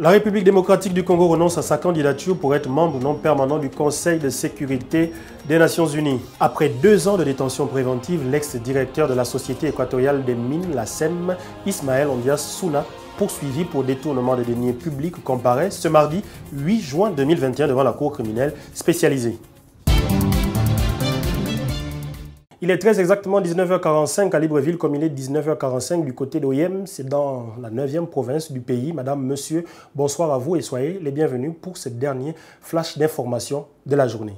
La République démocratique du Congo renonce à sa candidature pour être membre non permanent du Conseil de sécurité des Nations Unies. Après 2 ans de détention préventive, l'ex-directeur de la Société équatoriale des mines, la SEM, Ismaël Ondias Souna, poursuivi pour détournement de deniers publics, comparaît ce mardi 8 juin 2021 devant la Cour criminelle spécialisée. Il est très exactement 19h45 à Libreville, comme il est 19h45 du côté d'Oyem. C'est dans la 9e province du pays. Madame, monsieur, bonsoir à vous et soyez les bienvenus pour ce dernier flash d'information de la journée.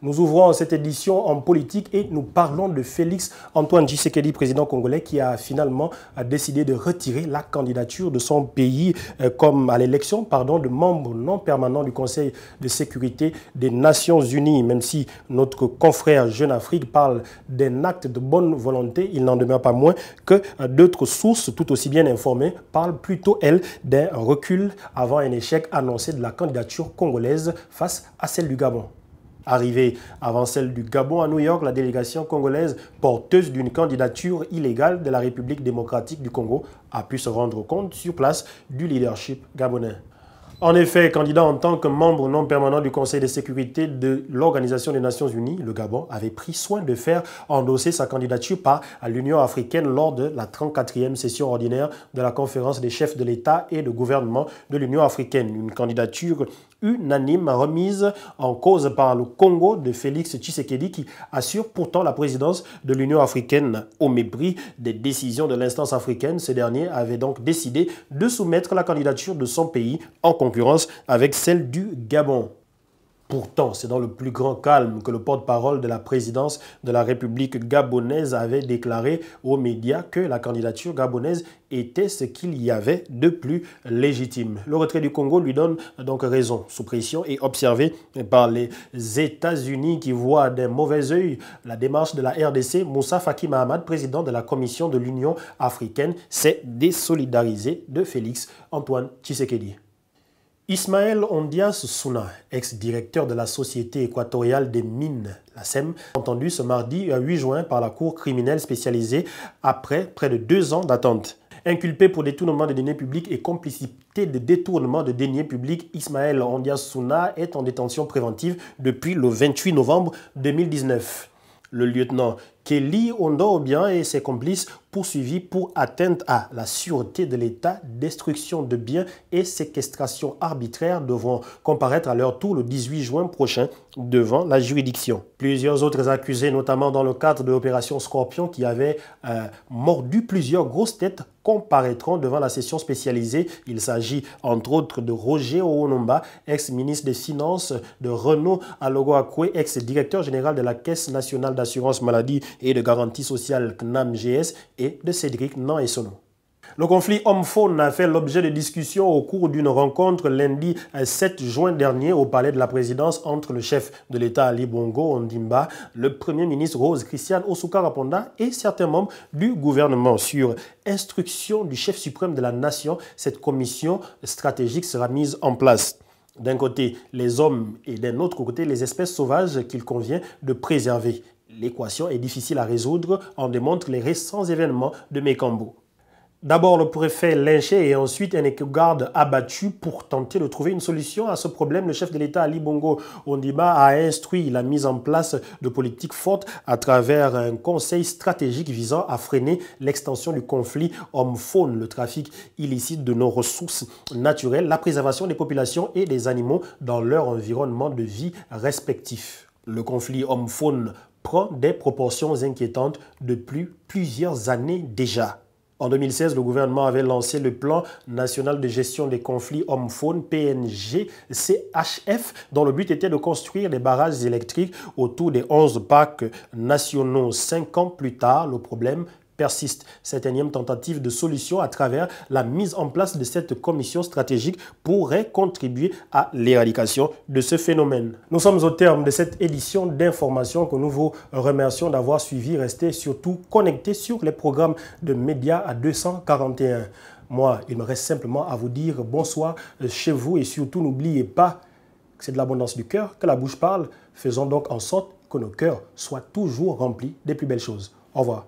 Nous ouvrons cette édition en politique et nous parlons de Félix Antoine Tshisekedi, président congolais, qui a finalement décidé de retirer la candidature de son pays comme à l'élection de membre non permanent du Conseil de sécurité des Nations Unies. Même si notre confrère Jeune Afrique parle d'un acte de bonne volonté, il n'en demeure pas moins que d'autres sources tout aussi bien informées parlent plutôt, elles, d'un recul avant un échec annoncé de la candidature congolaise face à celle du Gabon. Arrivée avant celle du Gabon à New York, la délégation congolaise, porteuse d'une candidature illégale de la République démocratique du Congo, a pu se rendre compte sur place du leadership gabonais. En effet, candidat en tant que membre non permanent du Conseil de sécurité de l'Organisation des Nations Unies, le Gabon avait pris soin de faire endosser sa candidature par l'Union africaine lors de la 34e session ordinaire de la conférence des chefs de l'État et de gouvernement de l'Union africaine. Une candidature unanime remise en cause par le Congo de Félix Tshisekedi qui assure pourtant la présidence de l'Union africaine au mépris des décisions de l'instance africaine. Ce dernier avait donc décidé de soumettre la candidature de son pays en concurrence avec celle du Gabon. Pourtant, c'est dans le plus grand calme que le porte-parole de la présidence de la République gabonaise avait déclaré aux médias que la candidature gabonaise était ce qu'il y avait de plus légitime. Le retrait du Congo lui donne donc raison, sous pression et observé par les États-Unis qui voient d'un mauvais œil la démarche de la RDC. Moussa Faki Mahamat, président de la Commission de l'Union africaine, s'est désolidarisé de Félix Antoine Tshisekedi. Ismaël Ondias Souna, ex-directeur de la Société équatoriale des mines, la SEM, entendu ce mardi 8 juin par la Cour criminelle spécialisée après près de 2 ans d'attente. Inculpé pour détournement de deniers publics et complicité de détournement de deniers publics, Ismaël Ondias Souna est en détention préventive depuis le 28 novembre 2019. Le lieutenant Kelly Ondo-Obiang et ses complices poursuivis pour atteinte à la sûreté de l'État, destruction de biens et séquestration arbitraire devront comparaître à leur tour le 18 juin prochain devant la juridiction. Plusieurs autres accusés, notamment dans le cadre de l'opération Scorpion qui avait mordu plusieurs grosses têtes, comparaîtront devant la session spécialisée. Il s'agit entre autres de Roger Owonomba, ex-ministre des Finances, de Renaud Alogo-Akwe, ex-directeur général de la Caisse nationale d'assurance maladie et de garantie sociale CNAM-GS et de Cédric Nan-Essono. Le conflit homme-faune a fait l'objet de discussions au cours d'une rencontre lundi 7 juin dernier au palais de la présidence entre le chef de l'État Ali Bongo Ondimba, le premier ministre Rose Christiane Osuka-Raponda et certains membres du gouvernement. Sur instruction du chef suprême de la nation, cette commission stratégique sera mise en place. D'un côté, les hommes et d'un autre côté, les espèces sauvages qu'il convient de préserver. L'équation est difficile à résoudre, en démontrent les récents événements de Mekambo. D'abord le préfet lynché et ensuite un éco-garde abattu pour tenter de trouver une solution à ce problème. Le chef de l'État Ali Bongo Ondimba a instruit la mise en place de politiques fortes à travers un conseil stratégique visant à freiner l'extension du conflit homme-faune, le trafic illicite de nos ressources naturelles, la préservation des populations et des animaux dans leur environnement de vie respectif. Le conflit homme-faune prend des proportions inquiétantes depuis plusieurs années déjà. En 2016, le gouvernement avait lancé le plan national de gestion des conflits homme-faune, PNG-CHF, dont le but était de construire des barrages électriques autour des 11 parcs nationaux. 5 ans plus tard, le problème persiste. Cette énième tentative de solution à travers la mise en place de cette commission stratégique pourrait contribuer à l'éradication de ce phénomène. Nous sommes au terme de cette édition d'information que nous vous remercions d'avoir suivi. Restez surtout connectés sur les programmes de Média à 241. Moi, il me reste simplement à vous dire bonsoir chez vous et surtout n'oubliez pas que c'est de l'abondance du cœur que la bouche parle. Faisons donc en sorte que nos cœurs soient toujours remplis des plus belles choses. Au revoir.